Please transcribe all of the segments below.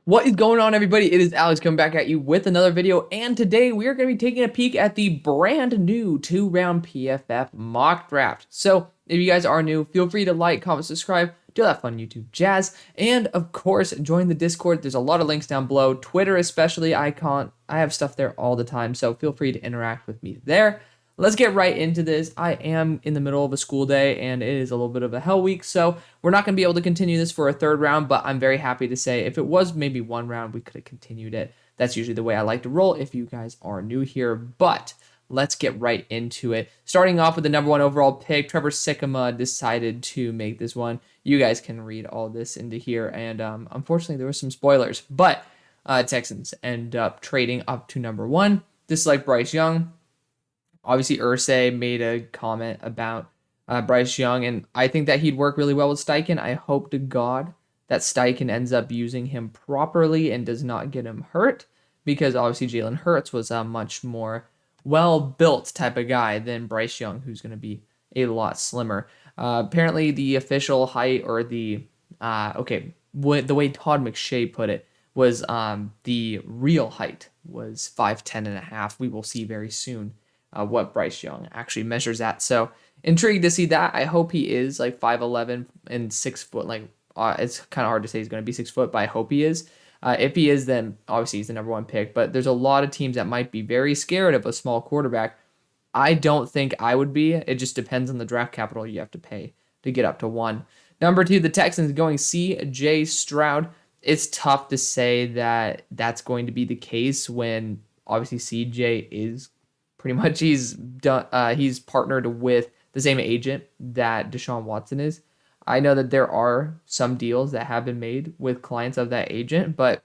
What is going on, everybody? It is Alex coming back at you with another video, and today we are going to be taking a peek at the brand new 2-round PFF mock draft. So if you guys are new, feel free to like, comment, subscribe, do that fun YouTube jazz, and of course join the Discord. There's a lot of links down below, Twitter especially. I have stuff there all the time, so feel free to interact with me there. Let's get right into this. I am in the middle of a school day, and it is a little bit of a hell week, so we're not going to be able to continue this for a third round, but I'm very happy to say if it was maybe one round, we could have continued it. That's usually the way I like to roll if you guys are new here, but let's get right into it. Starting off with the number 1 overall pick, Trevor Sikkema decided to make this one. You guys can read all this into here, and unfortunately, there were some spoilers, but Texans end up trading up to number 1. This is like Bryce Young. Obviously, Irsay made a comment about Bryce Young, and I think that he'd work really well with Steichen. I hope to God that Steichen ends up using him properly and does not get him hurt, because obviously Jalen Hurts was a much more well-built type of guy than Bryce Young, who's going to be a lot slimmer. Apparently, the official height, or the way Todd McShay put it, was the real height was 5'10" and a half. We will see very soon what Bryce Young actually measures at. So intrigued to see that. I hope he is like 5'11" and 6 foot. Like it's kind of hard to say he's going to be 6 foot, but I hope he is. If he is, then obviously he's the number 1 pick. But there's a lot of teams that might be very scared of a small quarterback. I don't think I would be. It just depends on the draft capital you have to pay to get up to 1. Number 2, the Texans going C.J. Stroud. It's tough to say that that's going to be the case when obviously CJ is pretty much he's partnered with the same agent that Deshaun Watson is. I know that there are some deals that have been made with clients of that agent, but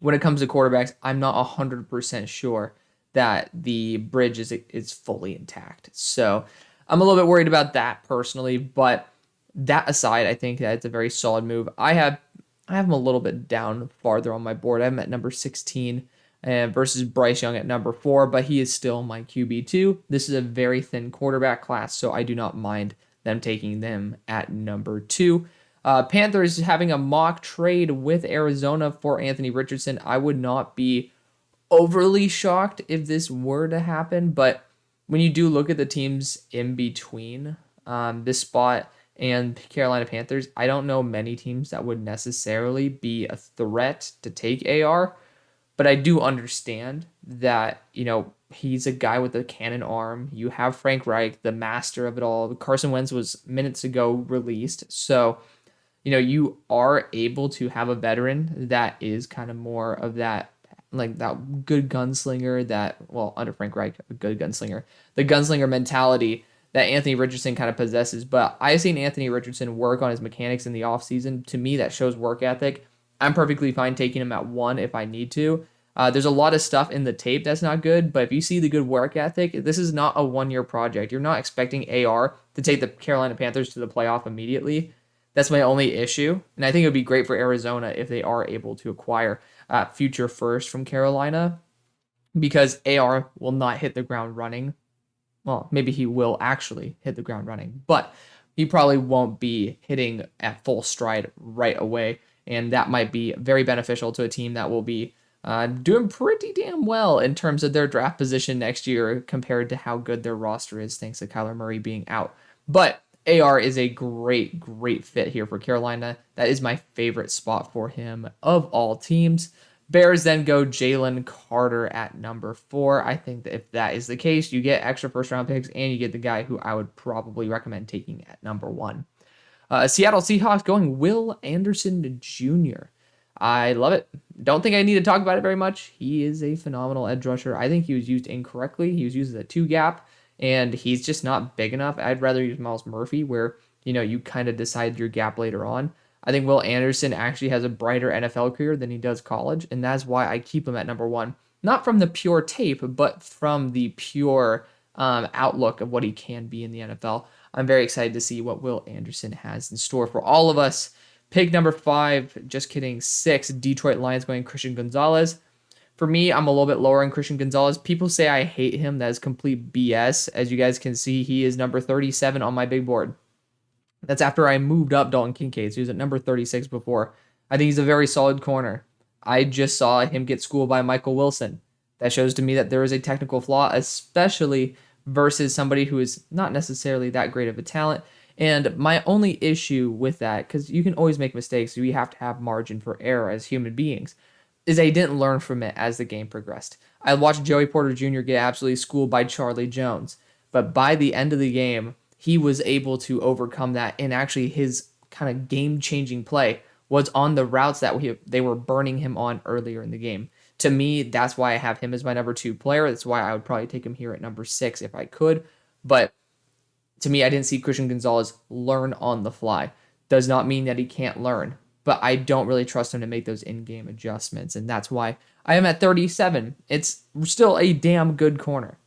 when it comes to quarterbacks, I'm not 100% sure that the bridge is fully intact. So I'm a little bit worried about that personally, but that aside, I think that it's a very solid move. I have him a little bit down farther on my board. I have him at number 16 versus Bryce Young at number 4, but he is still my QB2. This is a very thin quarterback class, so I do not mind them taking them at number 2. Panthers having a mock trade with Arizona for Anthony Richardson. I would not be overly shocked if this were to happen, but when you do look at the teams in between this spot and Carolina Panthers, I don't know many teams that would necessarily be a threat to take AR. But I do understand that, he's a guy with a cannon arm. You have Frank Reich, the master of it all. Carson Wentz was minutes ago released. So, you are able to have a veteran that is kind of more of that, like that good gunslinger under Frank Reich, a good gunslinger, the gunslinger mentality that Anthony Richardson kind of possesses. But I've seen Anthony Richardson work on his mechanics in the offseason. To me, that shows work ethic. I'm perfectly fine taking him at 1 if I need to. There's a lot of stuff in the tape that's not good, but if you see the good work ethic, this is not a 1-year project. You're not expecting AR to take the Carolina Panthers to the playoff immediately. That's my only issue, and I think it would be great for Arizona if they are able to acquire future first from Carolina, because AR will not hit the ground running. Well, maybe he will actually hit the ground running, but he probably won't be hitting at full stride right away. And that might be very beneficial to a team that will be doing pretty damn well in terms of their draft position next year compared to how good their roster is thanks to Kyler Murray being out. But AR is a great, great fit here for Carolina. That is my favorite spot for him of all teams. Bears then go Jalen Carter at number 4. I think that if that is the case, you get extra first-round picks and you get the guy who I would probably recommend taking at number 1. Seattle Seahawks going Will Anderson Jr. I love it. Don't think I need to talk about it very much. He is a phenomenal edge rusher. I think he was used incorrectly. He was used as a 2-gap, and he's just not big enough. I'd rather use Miles Murphy, where you kind of decide your gap later on. I think Will Anderson actually has a brighter NFL career than he does college, and that's why I keep him at number 1. Not from the pure tape, but from the pure outlook of what he can be in the NFL. I'm very excited to see what Will Anderson has in store for all of us. Pick number 5, just kidding, 6, Detroit Lions going Christian Gonzalez. For me, I'm a little bit lower on Christian Gonzalez. People say I hate him. That is complete BS. As you guys can see, he is number 37 on my big board. That's after I moved up Dalton Kincaid, so he was at number 36 before. I think he's a very solid corner. I just saw him get schooled by Michael Wilson. That shows to me that there is a technical flaw, especially versus somebody who is not necessarily that great of a talent. And my only issue with that, because you can always make mistakes, we have to have margin for error as human beings, is I didn't learn from it as the game progressed. I watched Joey Porter Jr. get absolutely schooled by Charlie Jones, but by the end of the game, he was able to overcome that, and actually his kind of game-changing play was on the routes that they were burning him on earlier in the game. To me, that's why I have him as my number 2 player. That's why I would probably take him here at number 6 if I could. But to me, I didn't see Christian Gonzalez learn on the fly. Does not mean that he can't learn, but I don't really trust him to make those in-game adjustments, and that's why I am at 37. It's still a damn good corner.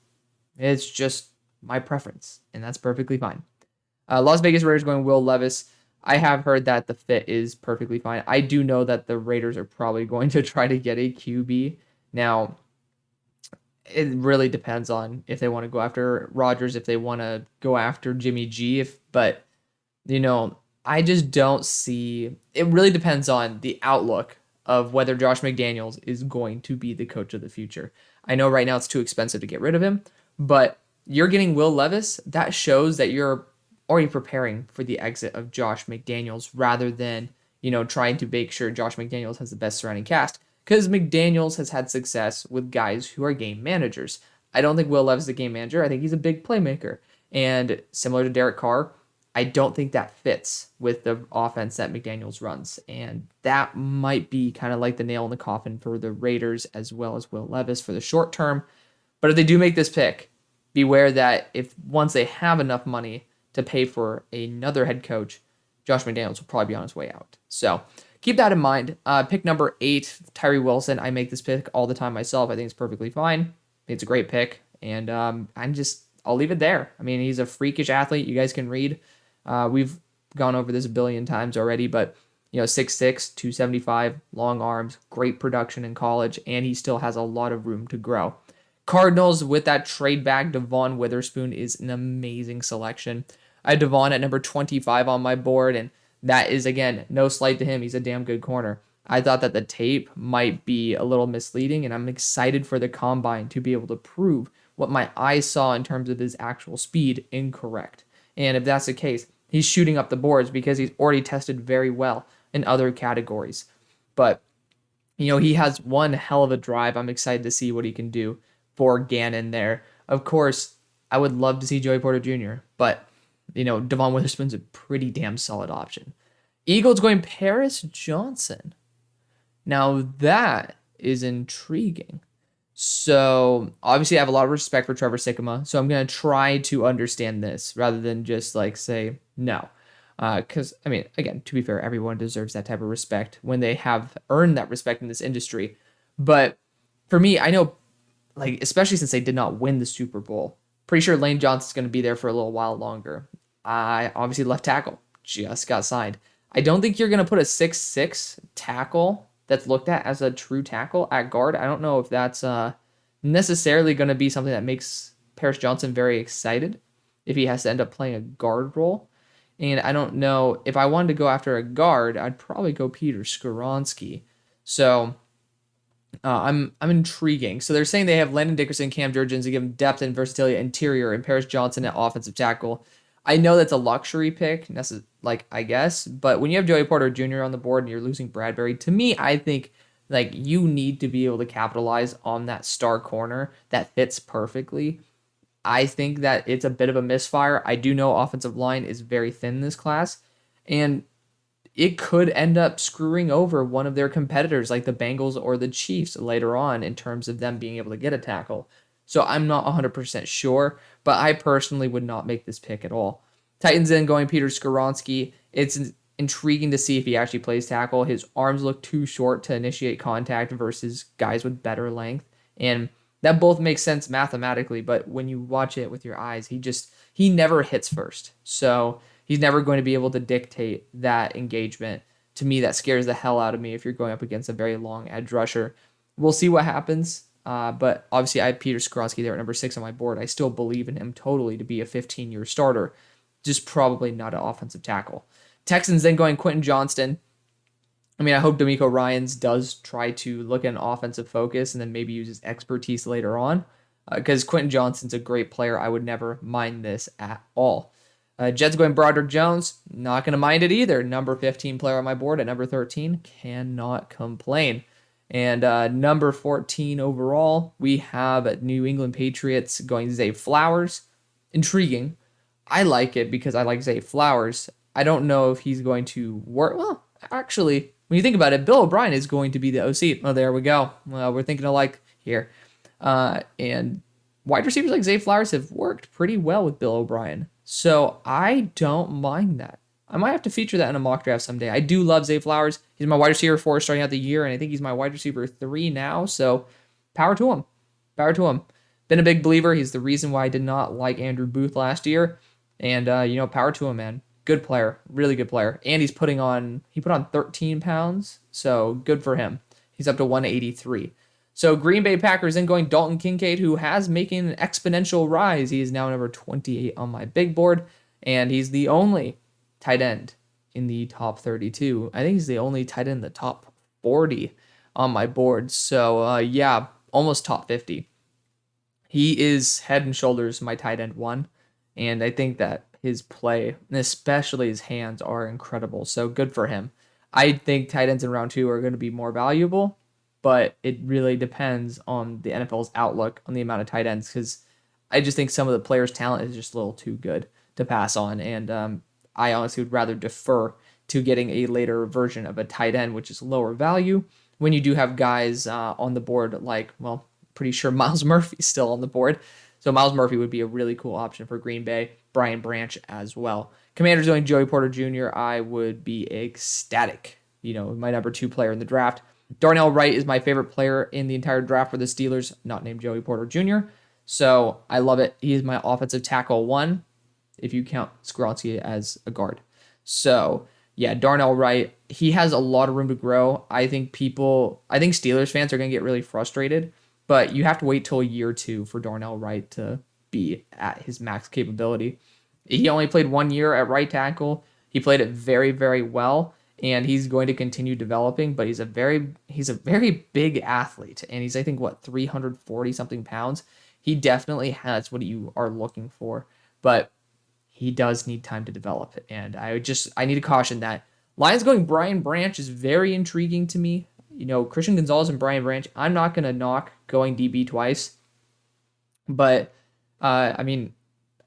It's just my preference, and that's perfectly fine. Las Vegas Raiders going Will Levis. I have heard that the fit is perfectly fine. I do know that the Raiders are probably going to try to get a QB. Now, it really depends on if they want to go after Rodgers, if they want to go after Jimmy G. But, I just don't see... It really depends on the outlook of whether Josh McDaniels is going to be the coach of the future. I know right now it's too expensive to get rid of him, but you're getting Will Levis. That shows that you're already preparing for the exit of Josh McDaniels rather than, trying to make sure Josh McDaniels has the best surrounding cast, because McDaniels has had success with guys who are game managers. I don't think Will Levis is a game manager. I think he's a big playmaker. And similar to Derek Carr, I don't think that fits with the offense that McDaniels runs. And that might be kind of like the nail in the coffin for the Raiders as well as Will Levis for the short term. But if they do make this pick, beware that if once they have enough money to pay for another head coach, Josh McDaniels will probably be on his way out. So keep that in mind. Pick number 8, Tyree Wilson. I make this pick all the time myself. I think it's perfectly fine. I think it's a great pick. And I'll leave it there. I mean, he's a freakish athlete. You guys can read. We've gone over this a billion times already, but 6'6", 275, long arms, great production in college, and he still has a lot of room to grow. Cardinals with that trade back, Devon Witherspoon is an amazing selection. I have Devon at number 25 on my board, and that is, again, no slight to him. He's a damn good corner. I thought that the tape might be a little misleading, and I'm excited for the combine to be able to prove what my eyes saw in terms of his actual speed incorrect. And if that's the case, he's shooting up the boards because he's already tested very well in other categories. But, he has one hell of a drive. I'm excited to see what he can do for Gannon there. Of course, I would love to see Joey Porter Jr., but, Devon Witherspoon's a pretty damn solid option. Eagles going Paris Johnson. Now, that is intriguing. So, obviously, I have a lot of respect for Trevor Sikkema, so I'm going to try to understand this rather than just, say, no. Because, again, to be fair, everyone deserves that type of respect when they have earned that respect in this industry. But for me, I know, especially since they did not win the Super Bowl, pretty sure Lane Johnson's going to be there for a little while longer. Obviously, left tackle just got signed. I don't think you're going to put a 6'6" tackle that's looked at as a true tackle at guard. I don't know if that's necessarily going to be something that makes Paris Johnson very excited if he has to end up playing a guard role. And I don't know, if I wanted to go after a guard, I'd probably go Peter Skoronski. So I'm intriguing. So they're saying they have Landon Dickerson, Cam Jurgens to give him depth and versatility at interior, and Paris Johnson at offensive tackle. I know that's a luxury pick, I guess, but when you have Joey Porter Jr. on the board and you're losing Bradbury, to me, I think you need to be able to capitalize on that star corner that fits perfectly. I think that it's a bit of a misfire. I do know offensive line is very thin in this class, and it could end up screwing over one of their competitors like the Bengals or the Chiefs later on in terms of them being able to get a tackle. So I'm not 100% sure, but I personally would not make this pick at all. Titans then going Peter Skoronski. It's intriguing to see if he actually plays tackle. His arms look too short to initiate contact versus guys with better length. And that both makes sense mathematically, but when you watch it with your eyes, he never hits first. So he's never going to be able to dictate that engagement. To me, that scares the hell out of me if you're going up against a very long edge rusher. We'll see what happens. But obviously I have Peter Skoronski there at number 6 on my board. I still believe in him totally to be a 15-year starter, just probably not an offensive tackle. Texans then going Quentin Johnston. I mean, I hope D'Amico Ryans does try to look at an offensive focus and then maybe use his expertise later on. Because Quentin Johnston's a great player. I would never mind this at all. Jets going Broderick Jones. Not going to mind it either. Number 15 player on my board at number 13. Cannot complain. And number 14 overall, we have New England Patriots going Zay Flowers. Intriguing. I like it because I like Zay Flowers. I don't know if he's going to work. Well, actually, when you think about it, Bill O'Brien is going to be the OC. Oh, there we go. Well, we're thinking alike here. And wide receivers like Zay Flowers have worked pretty well with Bill O'Brien. So I don't mind that. I might have to feature that in a mock draft someday. I do love Zay Flowers. He's my wide receiver 4 starting out the year, and I think he's my wide receiver 3 now. So power to him. Power to him. Been a big believer. He's the reason why I did not like Andrew Booth last year. And, power to him, man. Good player. Really good player. And he put on 13 pounds. So good for him. He's up to 183. So Green Bay Packers then going Dalton Kincaid, who has making an exponential rise. He is now number 28 on my big board, and he's the only tight end in the top 32. I think he's the only tight end in the top 40 on my board. So almost top 50. He is head and shoulders my tight end 1, and I think that his play, and especially his hands, are incredible. So good for him. I think tight ends in round 2 are going to be more valuable, but it really depends on the NFL's outlook on the amount of tight ends, because I just think some of the players' talent is just a little too good to pass on, and I honestly would rather defer to getting a later version of a tight end, which is lower value, when you do have guys on the board like, well, pretty sure Miles Murphy's still on the board. So Miles Murphy would be a really cool option for Green Bay. Brian Branch as well. Commanders going Joey Porter Jr., I would be ecstatic. My number 2 player in the draft. Darnell Wright is my favorite player in the entire draft for the Steelers, not named Joey Porter Jr. So I love it. He is my offensive tackle 1, if you count Skoronski as a guard. So yeah, Darnell Wright, he has a lot of room to grow. I think Steelers fans are going to get really frustrated, but you have to wait till year 2 for Darnell Wright to be at his max capability. He only played 1 year at right tackle. He played it very, very well, and he's going to continue developing, but he's a very big athlete, and he's, I think, 340 something pounds. He definitely has what you are looking for, but he does need time to develop, and I need to caution that. Lions going Brian Branch is very intriguing to me. Christian Gonzalez and Brian Branch, I'm not going to knock going DB twice, but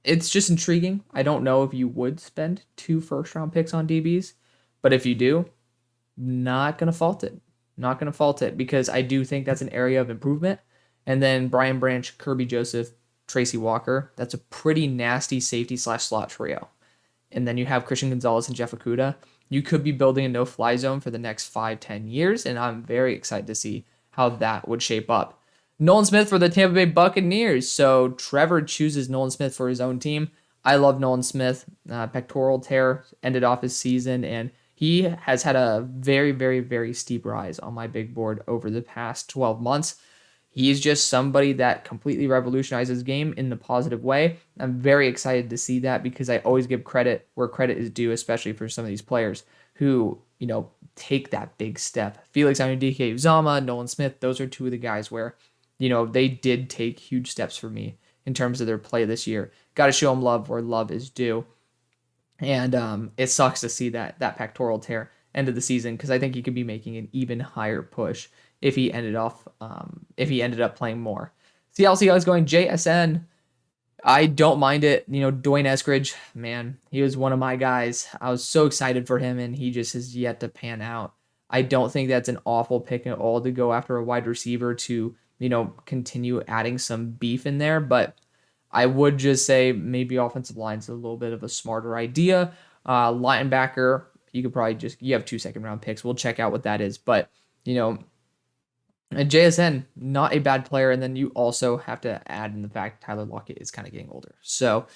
it's just intriguing. I don't know if you would spend 2 first-round picks on DBs, but if you do, not going to fault it. Not going to fault it, because I do think that's an area of improvement. And then Brian Branch, Kirby Joseph, Tracy Walker, that's a pretty nasty safety/slot trio. And then you have Christian Gonzalez and Jeff Okudah. You could be building a no-fly zone for the next 5-10 years, and I'm very excited to see how that would shape up. Nolan Smith for the Tampa Bay Buccaneers. So Trevor chooses Nolan Smith for his own team. I love Nolan Smith. Pectoral tear ended off his season, and he has had a very, very, very steep rise on my big board over the past 12 months. He's just somebody that completely revolutionized his game in the positive way. I'm very excited to see that, because I always give credit where credit is due, especially for some of these players who, take that big step. Felix Anudike-Uzomah, Nolan Smith, those are 2 of the guys where, they did take huge steps for me in terms of their play this year. Got to show them love where love is due. And it sucks to see that pectoral tear end of the season, because I think he could be making an even higher push if he ended up playing more. Seattle Seahawks going JSN. I don't mind it. Dwayne Eskridge, man, he was one of my guys. I was so excited for him, and he just has yet to pan out. I don't think that's an awful pick at all to go after a wide receiver to, continue adding some beef in there. But I would just say maybe offensive line's a little bit of a smarter idea. Linebacker, you have 2 second-round picks. We'll check out what that is. But, and JSN, not a bad player, and then you also have to add in the fact Tyler Lockett is kind of getting older. So,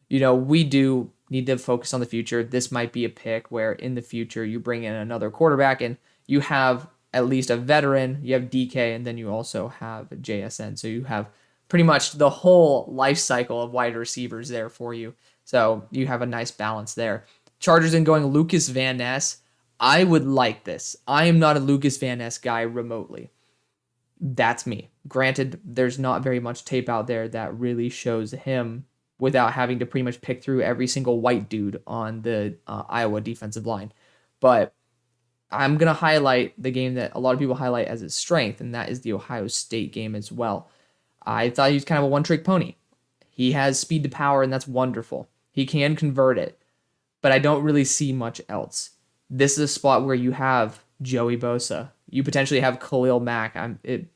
we do need to focus on the future. This might be a pick where in the future you bring in another quarterback and you have at least a veteran, you have DK, and then you also have JSN. So you have pretty much the whole life cycle of wide receivers there for you. So you have a nice balance there. Chargers in going Lucas Van Ness. I would like this. I am not a Lucas Van Ness guy remotely. That's me. Granted, there's not very much tape out there that really shows him without having to pretty much pick through every single white dude on the Iowa defensive line. But I'm going to highlight the game that a lot of people highlight as its strength, and that is the Ohio State game as well. I thought he was kind of a one-trick pony. He has speed to power, and that's wonderful. He can convert it, but I don't really see much else. This is a spot where you have Joey Bosa. You potentially have Khalil Mack. It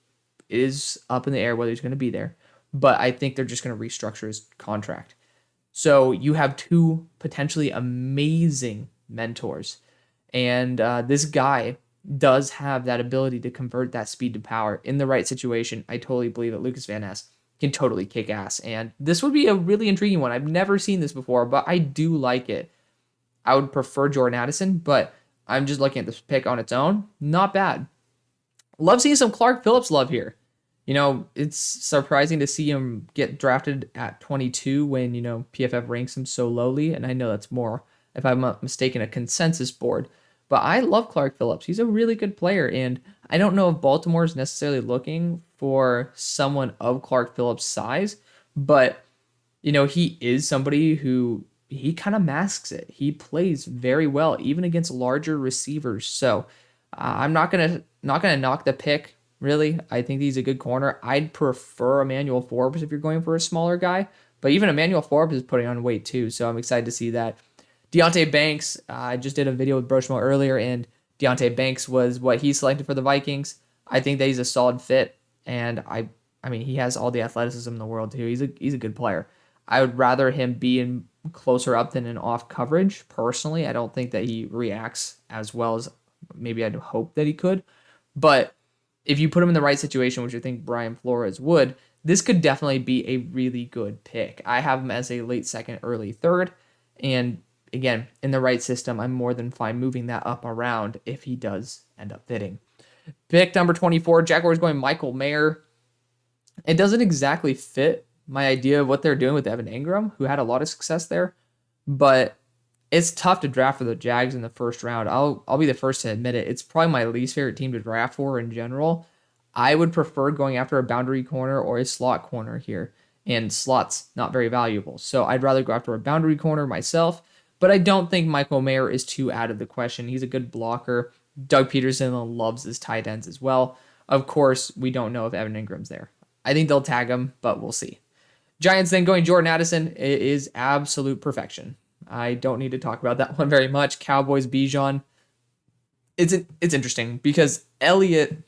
is up in the air whether he's going to be there, but I think they're just going to restructure his contract. So you have two potentially amazing mentors, and this guy does have that ability to convert that speed to power in the right situation. I totally believe that Lucas Van Ness can totally kick ass, and this would be a really intriguing one. I've never seen this before, but I do like it. I would prefer Jordan Addison, but I'm just looking at this pick on its own. Not bad. Love seeing some Clark Phillips love here. You know, it's surprising to see him get drafted at 22 when, you know, PFF ranks him so lowly. And I know that's more, if I'm not mistaken, a consensus board. But I love Clark Phillips. He's a really good player. And I don't know if Baltimore is necessarily looking for someone of Clark Phillips' size. But, you know, he is somebody who he kind of masks it. He plays very well, even against larger receivers. So I'm not gonna knock the pick. Really, I think he's a good corner. I'd prefer Emmanuel Forbes if you're going for a smaller guy, but even Emmanuel Forbes is putting on weight too, so I'm excited to see that. Deonte Banks, I just did a video with Broshmo earlier, and Deonte Banks was what he selected for the Vikings. I think that he's a solid fit, and I mean, he has all the athleticism in the world too. He's a good player. I would rather him be in closer up than in off coverage. Personally, I don't think that he reacts as well as maybe I'd hope that he could, but if you put him in the right situation, which I think Brian Flores would, this could definitely be a really good pick. I have him as a late second, early third. And again, in the right system, I'm more than fine moving that up around if he does end up fitting. Pick number 24, Jaguars going Michael Mayer. It doesn't exactly fit my idea of what they're doing with Evan Ingram, who had a lot of success there. But it's tough to draft for the Jags in the first round. I'll be the first to admit it. It's probably my least favorite team to draft for in general. I would prefer going after a boundary corner or a slot corner here, and slot's not very valuable. So I'd rather go after a boundary corner myself, but I don't think Michael Mayer is too out of the question. He's a good blocker. Doug Peterson loves his tight ends as well. Of course, we don't know if Evan Ingram's there. I think they'll tag him, but we'll see. Giants then going Jordan Addison. It is absolute perfection. I don't need to talk about that one very much. Cowboys, Bijan. It's interesting because Elliott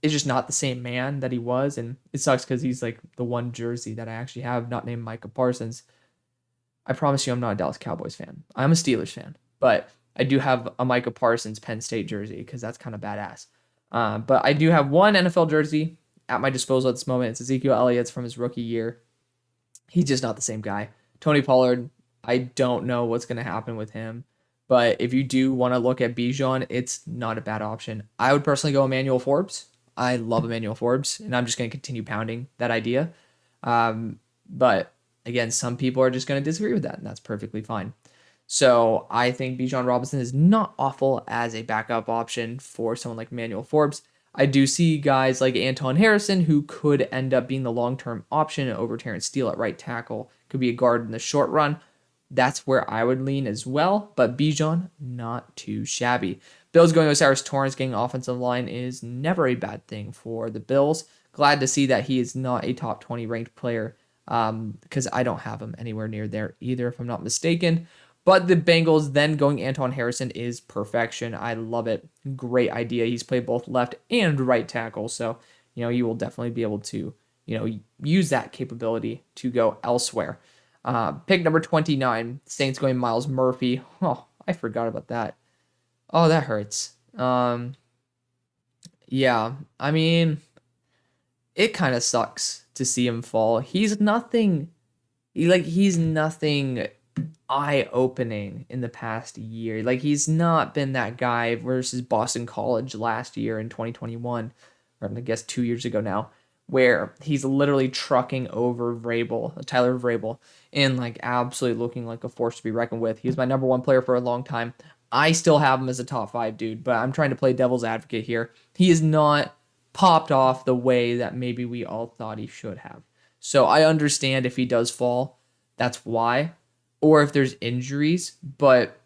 is just not the same man that he was, and it sucks because he's like the one jersey that I actually have not named Micah Parsons. I promise you I'm not a Dallas Cowboys fan. I'm a Steelers fan, but I do have a Micah Parsons Penn State jersey because that's kind of badass. But I do have one NFL jersey at my disposal at this moment. It's Ezekiel Elliott's from his rookie year. He's just not the same guy. Tony Pollard, I don't know what's going to happen with him. But if you do want to look at Bijan, it's not a bad option. I would personally go Emmanuel Forbes. I love Emmanuel Forbes, and I'm just going to continue pounding that idea. But again, some people are just going to disagree with that, and that's perfectly fine. So I think Bijan Robinson is not awful as a backup option for someone like Emmanuel Forbes. I do see guys like Anton Harrison who could end up being the long-term option over Terrence Steele at right tackle. Could be a guard in the short run. That's where I would lean as well. But Bijan, not too shabby. Bills going Osiris Torrance getting offensive line is never a bad thing for the Bills. Glad to see that he is not a top 20 ranked player because I don't have him anywhere near there either, if I'm not mistaken. But the Bengals then going Anton Harrison is perfection. I love it. Great idea. He's played both left and right tackle. So, you will definitely be able to, use that capability to go elsewhere. Pick number 29, Saints going Miles Murphy. Oh, I forgot about that. Oh, that hurts. Yeah, I mean, it kind of sucks to see him fall. He's nothing eye-opening in the past year. Like, he's not been that guy versus Boston College last year in 2021, or I guess 2 years ago now, where he's literally trucking over Tyler Vrabel, and like absolutely looking like a force to be reckoned with. He was my number one player for a long time. I still have him as a top 5 dude, but I'm trying to play devil's advocate here. He is not popped off the way that maybe we all thought he should have. So I understand if he does fall, that's why, or if there's injuries, but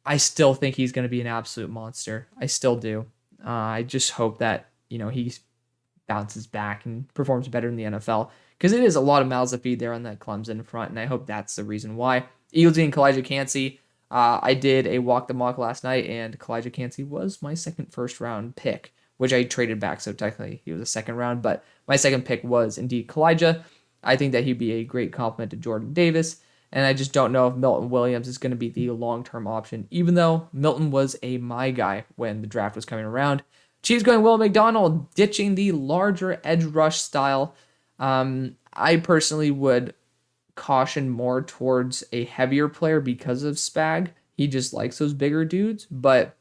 I still think he's going to be an absolute monster. I still do. I just hope that, he bounces back and performs better in the NFL, because it is a lot of mouths to feed there on that Clemson front, and I hope that's the reason why. Eagles and Kalijah Cansey. I did a walk the mock last night, and Kalijah Cansey was my second first round pick, which I traded back, so technically he was a second round, but my second pick was indeed Kalijah. I think that he'd be a great complement to Jordan Davis, and I just don't know if Milton Williams is going to be the long-term option, even though Milton was my guy when the draft was coming around. Chiefs going Will McDonald, ditching the larger edge rush style. I personally would caution more towards a heavier player because of Spag. He just likes those bigger dudes, but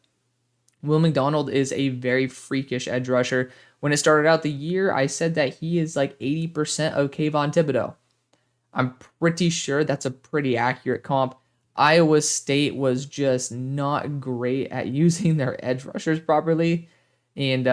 Will McDonald is a very freakish edge rusher. When it started out the year, I said that he is like 80% of Kayvon Thibodeau. I'm pretty sure that's a pretty accurate comp. Iowa State was just not great at using their edge rushers properly. And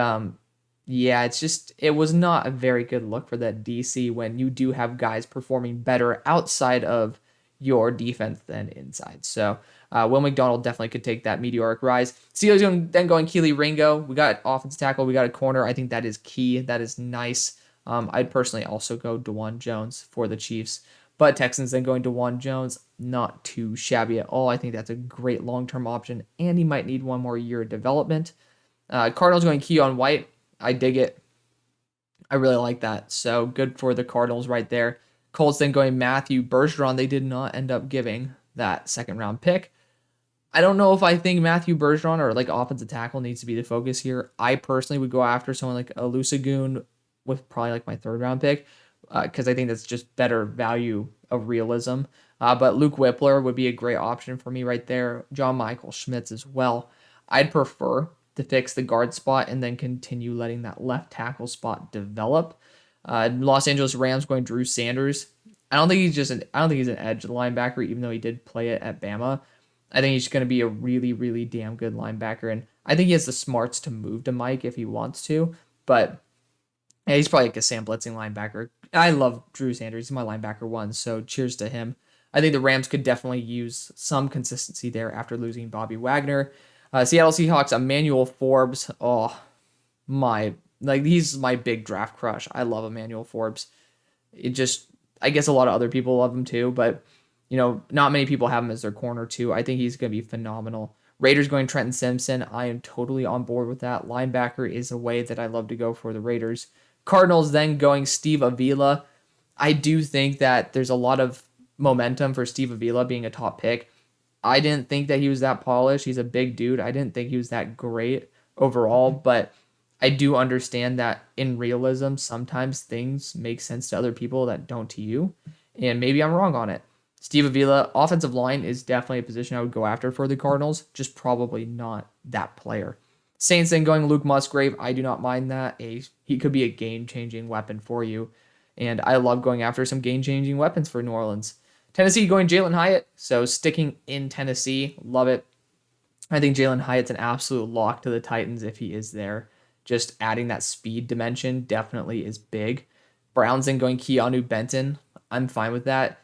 it was not a very good look for that DC when you do have guys performing better outside of your defense than inside. So Will McDonald definitely could take that meteoric rise. Steelers then going Keely Ringo. We got offensive tackle. We got a corner. I think that is key. That is nice. I'd personally also go DeJuan Jones for the Chiefs. But Texans then going DeJuan Jones, not too shabby at all. I think that's a great long-term option, and he might need one more year of development. Cardinals going Keon White. I dig it. I really like that. So good for the Cardinals right there. Colts then going Matthew Bergeron. They did not end up giving that second round pick. I don't know if I think Matthew Bergeron or like offensive tackle needs to be the focus here. I personally would go after someone like Alusagun with probably like my third round pick, because I think that's just better value of realism. But Luke Whippler would be a great option for me right there. John Michael Schmitz as well. I'd prefer to fix the guard spot and then continue letting that left tackle spot develop. Los Angeles Rams going Drew Sanders. I don't think he's an edge linebacker, even though he did play it at Bama. I think he's going to be a really, really damn good linebacker, and I think he has the smarts to move to Mike if he wants to. But yeah, he's probably like a Sam blitzing linebacker. I love Drew Sanders. He's my linebacker one, so cheers to him. I think the Rams could definitely use some consistency there after losing Bobby Wagner. Seattle Seahawks, Emmanuel Forbes. He's my big draft crush. I love Emmanuel Forbes. I guess a lot of other people love him too, but not many people have him as their corner too. I think he's going to be phenomenal. Raiders going Trenton Simpson. I am totally on board with that. Linebacker is a way that I love to go for the Raiders. Cardinals then going Steve Avila. I do think that there's a lot of momentum for Steve Avila being a top pick. I didn't think that he was that polished. He's a big dude. I didn't think he was that great overall, but I do understand that in realism, sometimes things make sense to other people that don't to you, and maybe I'm wrong on it. Steve Avila, offensive line is definitely a position I would go after for the Cardinals, just probably not that player. Saints then going Luke Musgrave. I do not mind that. He could be a game-changing weapon for you, and I love going after some game-changing weapons for New Orleans. Tennessee going Jalen Hyatt, so sticking in Tennessee, love it. I think Jalen Hyatt's an absolute lock to the Titans if he is there. Just adding that speed dimension definitely is big. Browns then going Keanu Benton. I'm fine with that.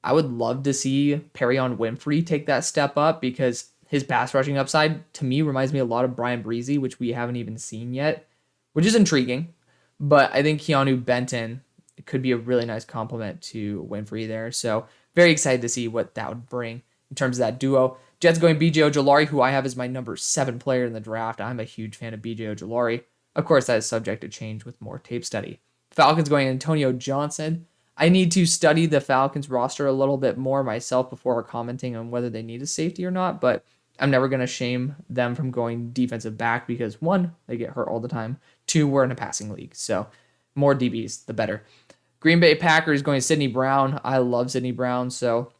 I would love to see Perrion Winfrey take that step up because his pass rushing upside to me reminds me a lot of Brian Breezy, which we haven't even seen yet, which is intriguing. But I think Keanu Benton could be a really nice compliment to Winfrey there. So very excited to see what that would bring in terms of that duo. Jets going B.J. Ojolari, who I have as my number 7 player in the draft. I'm a huge fan of B.J. Ojolari. Of course, that is subject to change with more tape study. Falcons going Antonio Johnson. I need to study the Falcons roster a little bit more myself before commenting on whether they need a safety or not, but I'm never going to shame them from going defensive back because 1, they get hurt all the time. 2, we're in a passing league, so more DBs, the better. Green Bay Packers going Sidney Brown. I love Sidney Brown, so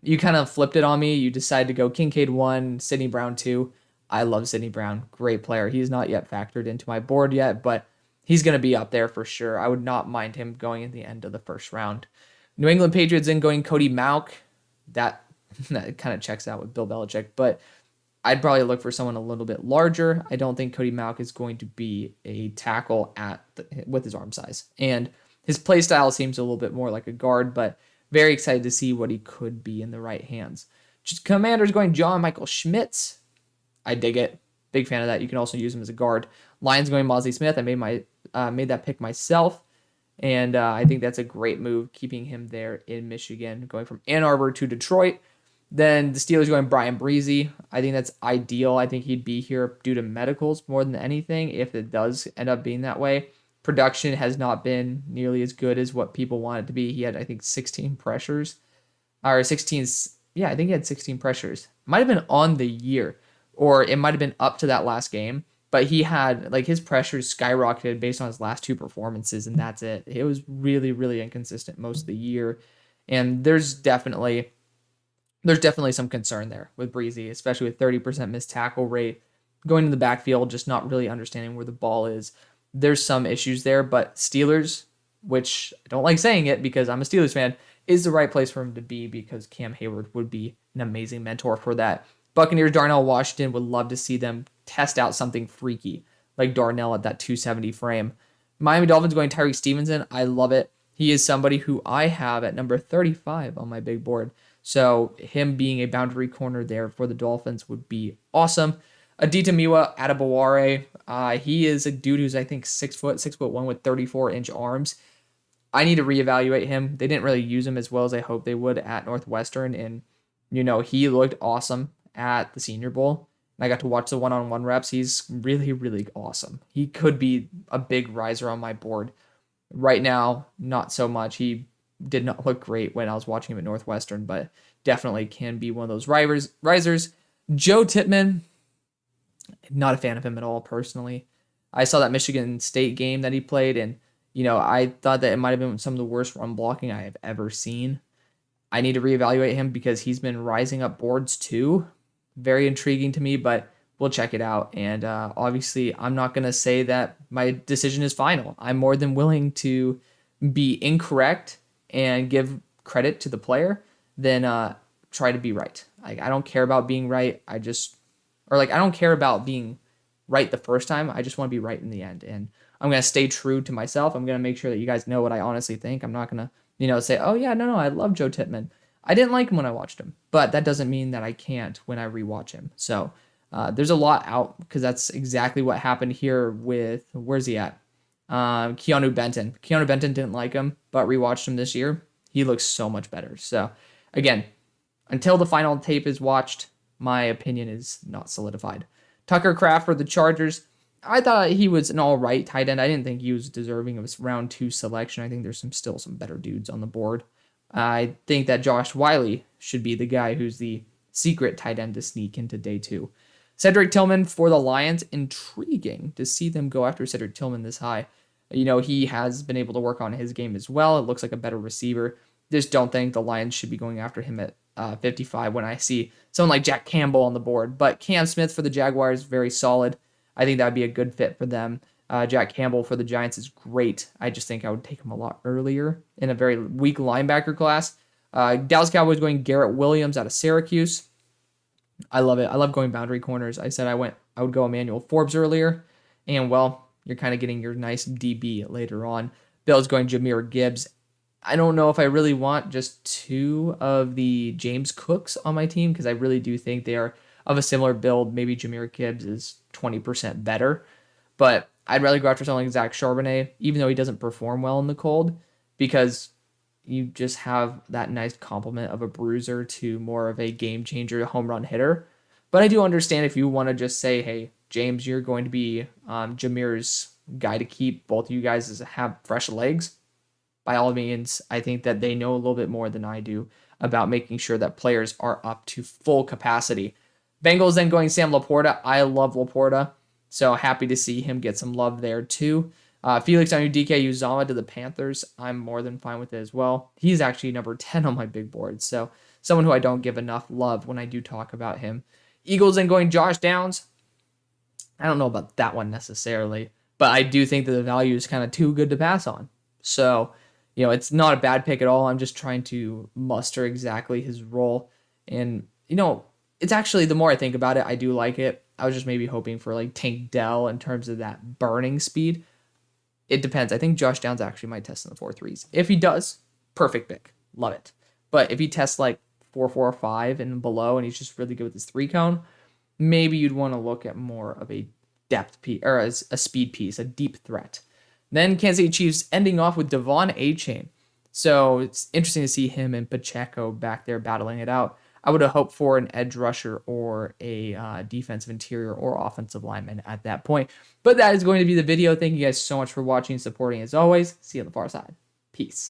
you kind of flipped it on me. You decided to go Kincaid 1, Sidney Brown 2. I love Sidney Brown. Great player. He's not yet factored into my board yet, but he's going to be up there for sure. I would not mind him going at the end of the first round. New England Patriots then going Cody Mauk. That kind of checks out with Bill Belichick, but I'd probably look for someone a little bit larger. I don't think Cody Mauch is going to be a tackle with his arm size. And his play style seems a little bit more like a guard, but very excited to see what he could be in the right hands. Just Commanders going John Michael Schmitz. I dig it. Big fan of that. You can also use him as a guard. Lions going Mosley Smith. I made that pick myself. And I think that's a great move, keeping him there in Michigan, going from Ann Arbor to Detroit. Then the Steelers going Brian Breezy. I think that's ideal. I think he'd be here due to medicals more than anything if it does end up being that way. Production has not been nearly as good as what people want it to be. He had, I think, 16 pressures. Or 16, yeah, I think he had 16 pressures. Might have been on the year, or it might have been up to that last game. But he had, like, his pressures skyrocketed based on his last 2 performances, and that's it. It was really, really inconsistent most of the year. And there's definitely some concern there with Breezy, especially with 30% missed tackle rate, going to the backfield, just not really understanding where the ball is. There's some issues there, but Steelers, which I don't like saying it because I'm a Steelers fan, is the right place for him to be because Cam Hayward would be an amazing mentor for that. Buccaneers, Darnell Washington, would love to see them test out something freaky like Darnell at that 270 frame. Miami Dolphins going Tyreek Stevenson. I love it. He is somebody who I have at number 35 on my big board. So him being a boundary corner there for the Dolphins would be awesome. Adita Miwa Adebaware. He is a dude who's, I think, 6'1" with 34-inch arms. I need to reevaluate him. They didn't really use him as well as I hoped they would at Northwestern. And, he looked awesome at the Senior Bowl. I got to watch the one-on-one reps. He's really, really awesome. He could be a big riser on my board. Right now, not so much. He did not look great when I was watching him at Northwestern, but definitely can be one of those risers. Joe Tippmann, not a fan of him at all personally. I saw that Michigan State game that he played, and I thought that it might have been some of the worst run blocking I have ever seen. I need to reevaluate him because he's been rising up boards too. Very intriguing to me, but we'll check it out. And obviously, I'm not going to say that my decision is final. I'm more than willing to be incorrect and give credit to the player than try to be right. Like, I don't care about being right. I don't care about being right the first time. I just want to be right in the end. And I'm going to stay true to myself. I'm going to make sure that you guys know what I honestly think. I'm not going to, say, oh yeah, no, I love Joe Tippmann. I didn't like him when I watched him, but that doesn't mean that I can't when I rewatch him. So there's a lot out because that's exactly what happened here with, where's he at? Keanu Benton. Keanu Benton didn't like him, but rewatched him this year. He looks so much better. So again, until the final tape is watched, my opinion is not solidified. Tucker Kraft for the Chargers. I thought he was an all right tight end. I didn't think he was deserving of a round 2 selection. I think there's still some better dudes on the board. I think that Josh Wiley should be the guy who's the secret tight end to sneak into day 2. Cedric Tillman for the Lions. Intriguing to see them go after Cedric Tillman this high. He has been able to work on his game as well. It looks like a better receiver. Just don't think the Lions should be going after him at 55 when I see someone like Jack Campbell on the board. But Cam Smith for the Jaguars, very solid. I think that would be a good fit for them. Jack Campbell for the Giants is great. I just think I would take him a lot earlier in a very weak linebacker class. Dallas Cowboys going Garrett Williams out of Syracuse. I love it. I love going boundary corners. I said I would go Emmanuel Forbes earlier. And, well, you're kind of getting your nice DB later on. Bills going Jahmyr Gibbs. I don't know if I really want just 2 of the James Cooks on my team because I really do think they are of a similar build. Maybe Jahmyr Gibbs is 20% better. But I'd rather go after someone like Zach Charbonnet, even though he doesn't perform well in the cold, because you just have that nice complement of a bruiser to more of a game changer home run hitter. But I do understand if you want to just say, hey, James, you're going to be Jahmyr's guy to keep. Both of you guys have fresh legs. By all means, I think that they know a little bit more than I do about making sure that players are up to full capacity. Bengals then going Sam Laporta. I love Laporta. So happy to see him get some love there too. Felix Anudike-Uzomah to the Panthers. I'm more than fine with it as well. He's actually number 10 on my big board. So someone who I don't give enough love when I do talk about him. Eagles then going Josh Downs. I don't know about that one necessarily, but I do think that the value is kind of too good to pass on. So, it's not a bad pick at all. I'm just trying to muster exactly his role. And, it's actually, the more I think about it, I do like it. I was just maybe hoping for like Tank Dell in terms of that burning speed. It depends. I think Josh Downs actually might test in the 4.3s. If he does, perfect pick. Love it. But if he tests like 4.45 and below and he's just really good with his 3-cone, maybe you'd want to look at more of a depth piece or a speed piece, a deep threat. Then Kansas City Chiefs ending off with Devon Achane. So it's interesting to see him and Pacheco back there battling it out. I would have hoped for an edge rusher or a defensive interior or offensive lineman at that point. But that is going to be the video. Thank you guys so much for watching and supporting as always. See you on the far side. Peace.